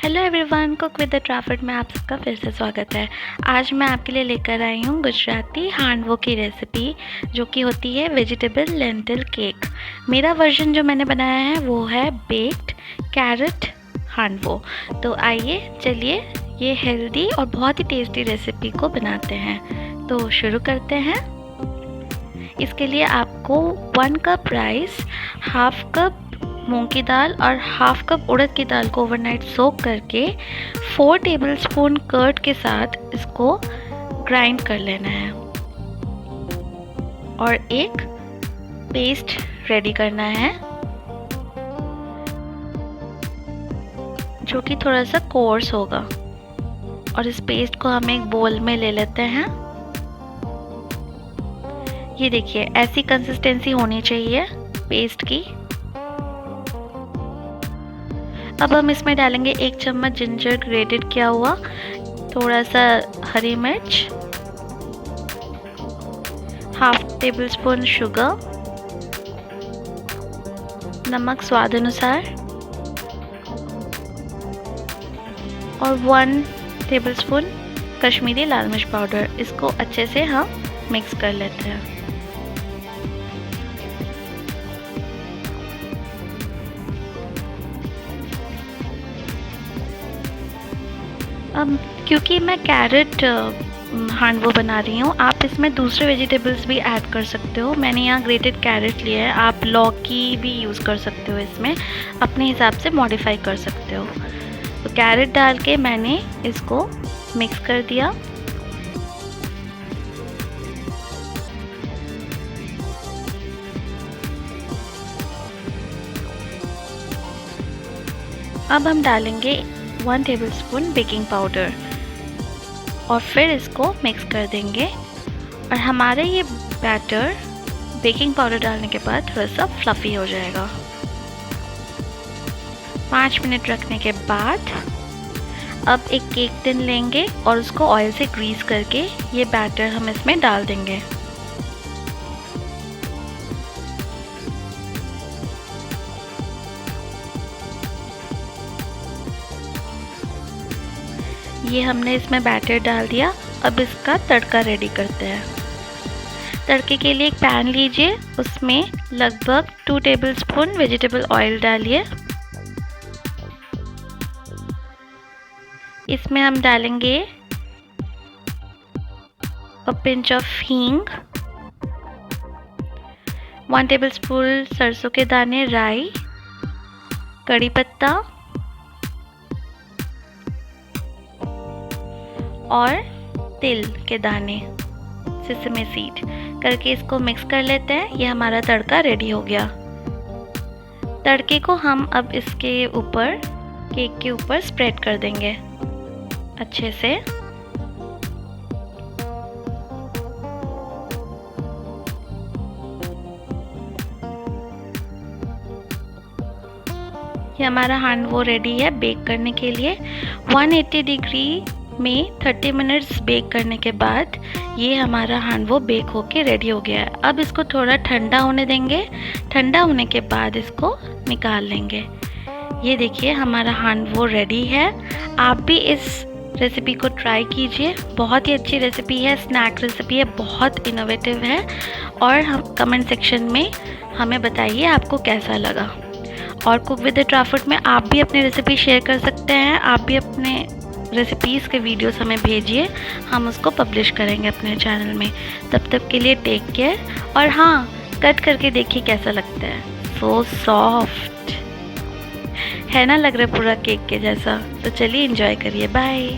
Hello everyone, cook with the ट्राफर्ड में आप सबका फिर से स्वागत है। आज मैं आपके लिए लेकर आई हूँ गुजराती हांडवो की रेसिपी, जो कि होती है वेजिटेबल लेंटिल केक। मेरा वर्जन जो मैंने बनाया है वो है बेक्ड कैरेट हांडवो। तो आइए चलिए ये हेल्दी और बहुत ही टेस्टी रेसिपी को बनाते हैं। तो शुरू करते हैं। इसके लिए आपको 1 कप राइस, हाफ कप मूंग की दाल और हाफ कप उड़द की दाल को ओवरनाइट सोक करके 4 टेबलस्पून कर्ड के साथ इसको ग्राइंड कर लेना है और एक पेस्ट रेडी करना है जो कि थोड़ा सा कोर्स होगा। और इस पेस्ट को हम एक बोल में ले लेते हैं। ये देखिए, ऐसी कंसिस्टेंसी होनी चाहिए पेस्ट की। अब हम इसमें डालेंगे 1 चम्मच जिंजर ग्रेटेड किया हुआ, थोड़ा सा हरी मिर्च, हाफ टेबल स्पून शुगर, नमक स्वाद अनुसार और 1 टेबल स्पून कश्मीरी लाल मिर्च पाउडर। इसको अच्छे से हम मिक्स कर लेते हैं। अब क्योंकि मैं कैरेट हांडवो बना रही हूँ, आप इसमें दूसरे वेजिटेबल्स भी ऐड कर सकते हो। मैंने यहाँ ग्रेटेड कैरेट लिया है, आप लौकी भी यूज़ कर सकते हो, इसमें अपने हिसाब से मॉडिफाई कर सकते हो। तो कैरेट डाल के मैंने इसको मिक्स कर दिया। अब हम डालेंगे 1 टेबलस्पून बेकिंग पाउडर और फिर इसको मिक्स कर देंगे। और हमारे ये बैटर बेकिंग पाउडर डालने के बाद थोड़ा सा फ्लफ़ी हो जाएगा। 5 मिनट रखने के बाद अब एक केक टिन लेंगे और उसको ऑयल से ग्रीस करके ये बैटर हम इसमें डाल देंगे। ये हमने इसमें बैटर डाल दिया। अब इसका तड़का रेडी करते हैं। तड़के के लिए एक पैन लीजिए, उसमें लगभग 2 टेबलस्पून वेजिटेबल ऑयल डालिए। इसमें हम डालेंगे अ पिंच ऑफ हींग, 1 टेबलस्पून सरसों के दाने, राई, कड़ी पत्ता और तिल के दाने, सेसमे सीड करके इसको मिक्स कर लेते हैं। ये हमारा तड़का रेडी हो गया। तड़के को हम अब इसके ऊपर, केक के ऊपर स्प्रेड कर देंगे अच्छे से। ये हमारा हांडवो रेडी है बेक करने के लिए। 180 डिग्री में 30 मिनट्स बेक करने के बाद ये हमारा हांडवो बेक होके रेडी हो गया है। अब इसको थोड़ा ठंडा होने देंगे। ठंडा होने के बाद इसको निकाल लेंगे। ये देखिए, हमारा हांडवो रेडी है। आप भी इस रेसिपी को ट्राई कीजिए। बहुत ही अच्छी रेसिपी है, स्नैक रेसिपी है, बहुत इनोवेटिव है। और हम कमेंट सेक्शन में हमें बताइए आपको कैसा लगा। और कुक विद द ट्राफर्ड में आप भी अपनी रेसिपी शेयर कर सकते हैं। आप भी अपने रेसिपीज़ के वीडियोस हमें भेजिए, हम उसको पब्लिश करेंगे अपने चैनल में। तब तक के लिए टेक केयर। और हाँ, कट करके देखिए कैसा लगता है। सो सॉफ्ट है ना, लग रहा है पूरा केक के जैसा। तो चलिए एंजॉय करिए। बाय।